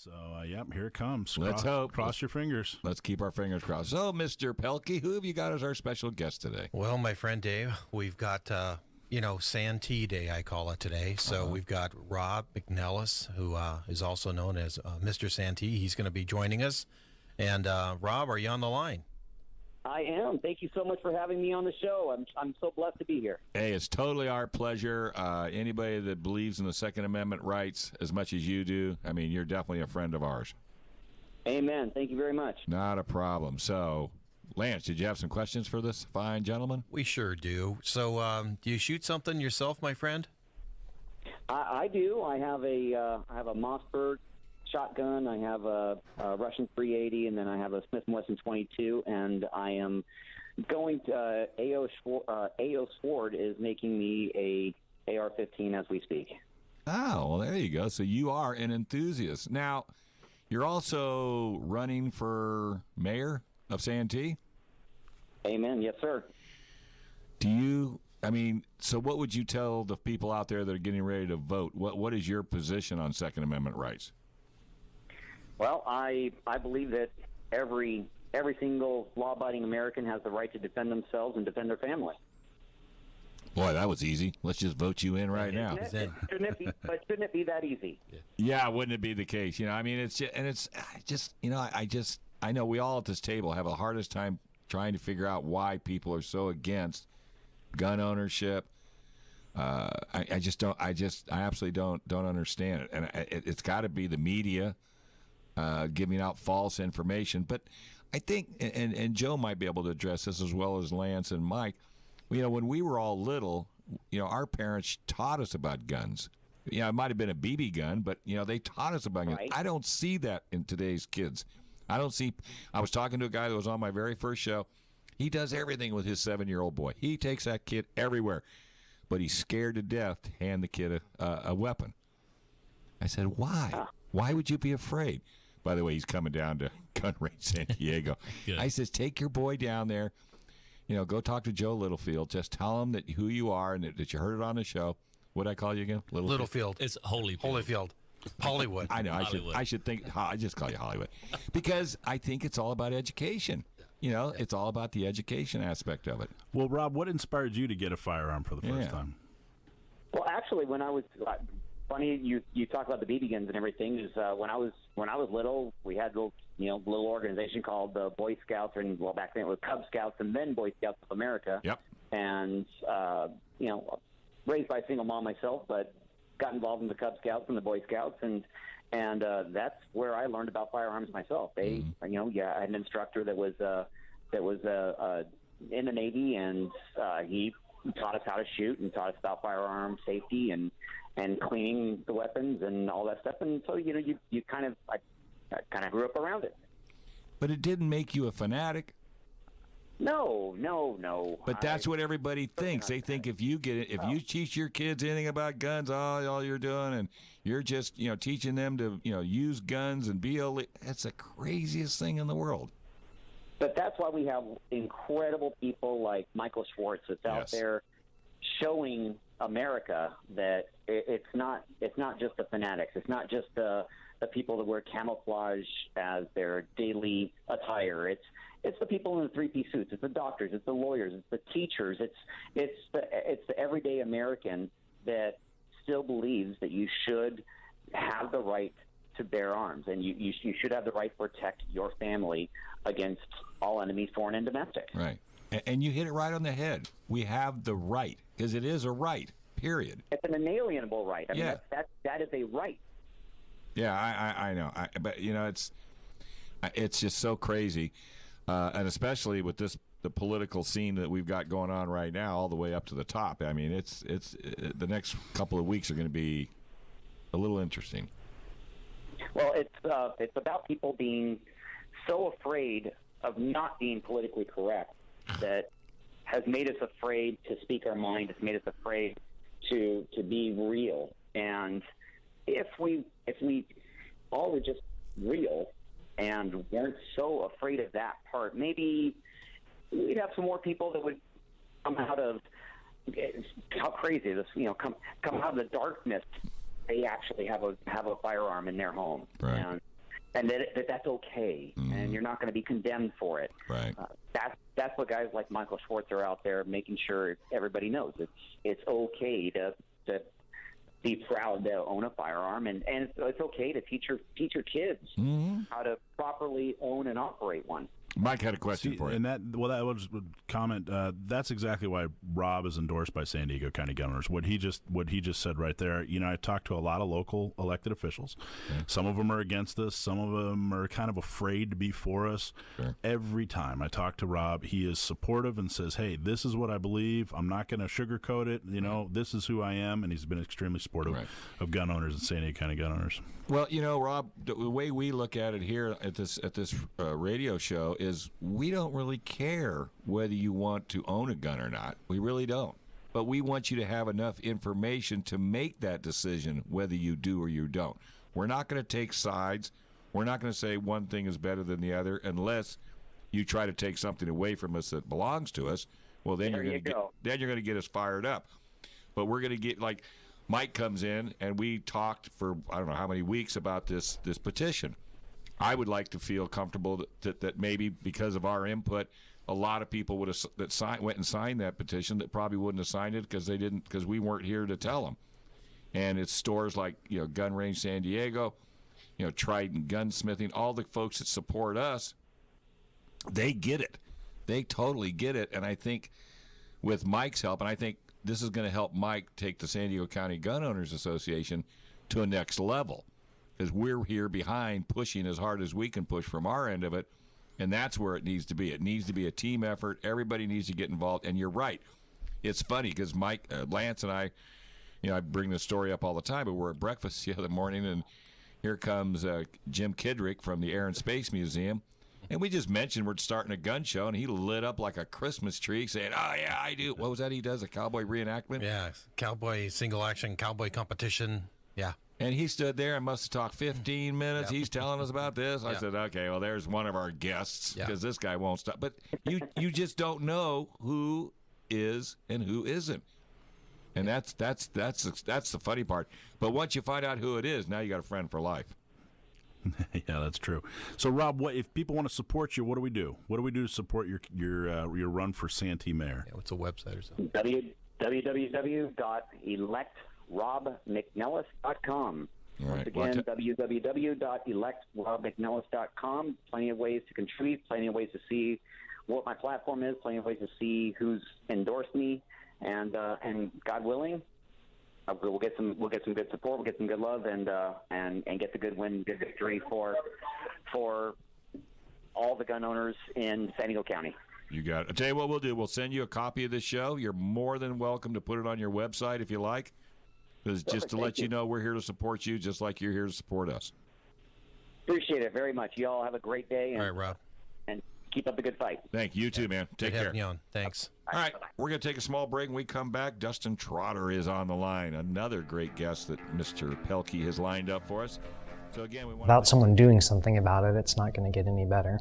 So, yep, here it comes. Let's hope. Cross your fingers. Let's keep our fingers crossed. So, Mr. Pelkey, who have you got as our special guest today? Well, my friend Dave, we've got, Santee Day, I call it today. So we've got Rob McNelis, who is also known as Mr. Santee. He's going to be joining us. And, Rob, are you on the line? I am. Thank you so much for having me on the show. I'm so blessed to be here. Hey, it's totally our pleasure. Anybody that believes in the Second Amendment rights as much as you do, I mean, you're definitely a friend of ours. Amen. Thank you very much. Not a problem. So, Lance, did you have some questions for this fine gentleman? We sure do. So, do you shoot something yourself, my friend? I do. I have a Mossberg shotgun. I have a Russian 380, and then I have a Smith & Wesson 22. And I am going to A.O. Sword is making me a AR-15 as we speak. Oh, well, there you go. So you are an enthusiast. Now, you're also running for mayor of Santee? Amen. Yes, sir. So what would you tell the people out there that are getting ready to vote? What is your position on Second Amendment rights? Well, I believe that every single law-abiding American has the right to defend themselves and defend their family. Boy, that was easy. Let's just vote you in right now. Shouldn't it be that easy? Yeah, wouldn't it be the case? I know we all at this table have the hardest time trying to figure out why people are so against gun ownership. I absolutely don't understand it, and it's got to be the media giving out false information. But I think, and Joe might be able to address this as well as Lance and Mike. When we were all little, our parents taught us about guns. It might have been a BB gun, but they taught us about guns. Right. I don't see that in today's kids. I was talking to a guy that was on my very first show. He does everything with his 7-year-old boy. He takes that kid everywhere, but he's scared to death to hand the kid a weapon. I said, why? Why would you be afraid? By the way, he's coming down to Gun Range San Diego. I says, take your boy down there. Go talk to Joe Littlefield. Just tell him who you are and that you heard it on the show. What did I call you again? Littlefield. It's Holyfield. Hollywood. I know. I should think. I just call you Hollywood because I think it's all about education. It's all about the education aspect of it. Well, Rob, what inspired you to get a firearm for the first time? Well, actually, when I was funny, you talk about the BB guns and everything. Is when I was little, we had a little organization called the Boy Scouts, and back then it was Cub Scouts, and then Boy Scouts of America. Yep. And raised by a single mom myself, but got involved in the Cub Scouts and the Boy Scouts, and that's where I learned about firearms myself. I had an instructor that was in the Navy, and he taught us how to shoot and taught us about firearm safety and cleaning the weapons and all that stuff. And so I kind of grew up around it. But it didn't make you a fanatic. No. But that's what everybody thinks. They think if you teach your kids anything about guns, all you're doing, and you're just teaching them to use guns and be illegal. That's the craziest thing in the world. But that's why we have incredible people like Michael Schwartz that's out there showing America that it's not just the fanatics. It's not just the people that wear camouflage as their daily attire. It's the people in the three-piece suits. It's the doctors. It's the lawyers. It's the teachers. It's the everyday American that still believes that you should have the right to bear arms, and you should have the right to protect your family against all enemies, foreign and domestic. Right. And you hit it right on the head. We have the right, because it is a right, period. It's an inalienable right. I mean, that is a right. Yeah, I know. But, it's just so crazy. And especially with the political scene that we've got going on right now, all the way up to the top. I mean, it's the next couple of weeks are going to be a little interesting. Well, it's about people being so afraid of not being politically correct that has made us afraid to speak our mind. It's made us afraid to be real. And if we all were just real and weren't so afraid of that part, maybe we'd have some more people that would come out of how crazy this, come out of the darkness. They actually have a firearm in their home, right. and that's okay, and you're not going to be condemned for it. Right. That's what guys like Michael Schwartz are out there making sure everybody knows. It's okay to be proud to own a firearm, and it's okay to teach your kids how to properly own and operate one. Mike had a question for you. And that was a comment. That's exactly why Rob is endorsed by San Diego County gun owners. What he just said right there. You know, I talked to a lot of local elected officials. Okay. Some of them are against us. Some of them are kind of afraid to be for us. Sure. Every time I talk to Rob, he is supportive and says, "Hey, this is what I believe. I'm not going to sugarcoat it. You know, this is who I am." And he's been extremely supportive of gun owners and San Diego County gun owners. Well, you know, Rob, the way we look at it here at this radio show is we don't really care whether you want to own a gun or not. We really don't. But we want you to have enough information to make that decision whether you do or you don't. We're not going to take sides. We're not going to say one thing is better than the other unless you try to take something away from us that belongs to us. Well, then you're going to get us fired up. But we're going to get, like Mike comes in and we talked for I don't know how many weeks about this petition. I would like to feel comfortable that maybe because of our input, a lot of people went and signed that petition that probably wouldn't have signed it because we weren't here to tell them. And it's stores like Gun Range San Diego, Trident Gunsmithing, all the folks that support us, they get it. They totally get it. And I think with Mike's help, and I think this is going to help Mike take the San Diego County Gun Owners Association to a next level. Because we're here behind pushing as hard as we can push from our end of it, and that's where it needs to be. It needs to be a team effort. Everybody needs to get involved, and you're right. It's funny because Lance and I bring this story up all the time, but we're at breakfast the other morning, and here comes Jim Kidrick from the Air and Space Museum, and we just mentioned we're starting a gun show, and he lit up like a Christmas tree saying, "Oh, yeah, I do." What was that he does, a cowboy reenactment? Yeah, cowboy single-action, cowboy competition, yeah. And he stood there and must have talked 15 minutes. Yep. He's telling us about this. I said, okay, well, there's one of our guests because this guy won't stop. But you just don't know who is and who isn't. And that's the funny part. But once you find out who it is, now you got a friend for life. Yeah, that's true. So, Rob, if people want to support you, what do we do? What do we do to support your run for Santee Mayor? Yeah, what's a website or something? www.electrobmcnelis.com. Once again, www.electrobmcnelis.com. Plenty of ways to contribute, plenty of ways to see what my platform is, plenty of ways to see who's endorsed me, and God willing, we'll get some good support, we'll get some good love, and get the good win, good victory for all the gun owners in San Diego County. You got it. I'll tell you what we'll do. We'll send you a copy of the show. You're more than welcome to put it on your website if you like. Just to let you know we're here to support you just like you're here to support us. Appreciate it very much. You all have a great day. All right, Rob. And keep up the good fight. Thank you too, man. Take care. You on. Thanks. All right. We're going to take a small break. When we come back, Dustin Trotter is on the line. Another great guest that Mr. Pelkey has lined up for us. So again, we want without someone doing something about it, it's not going to get any better.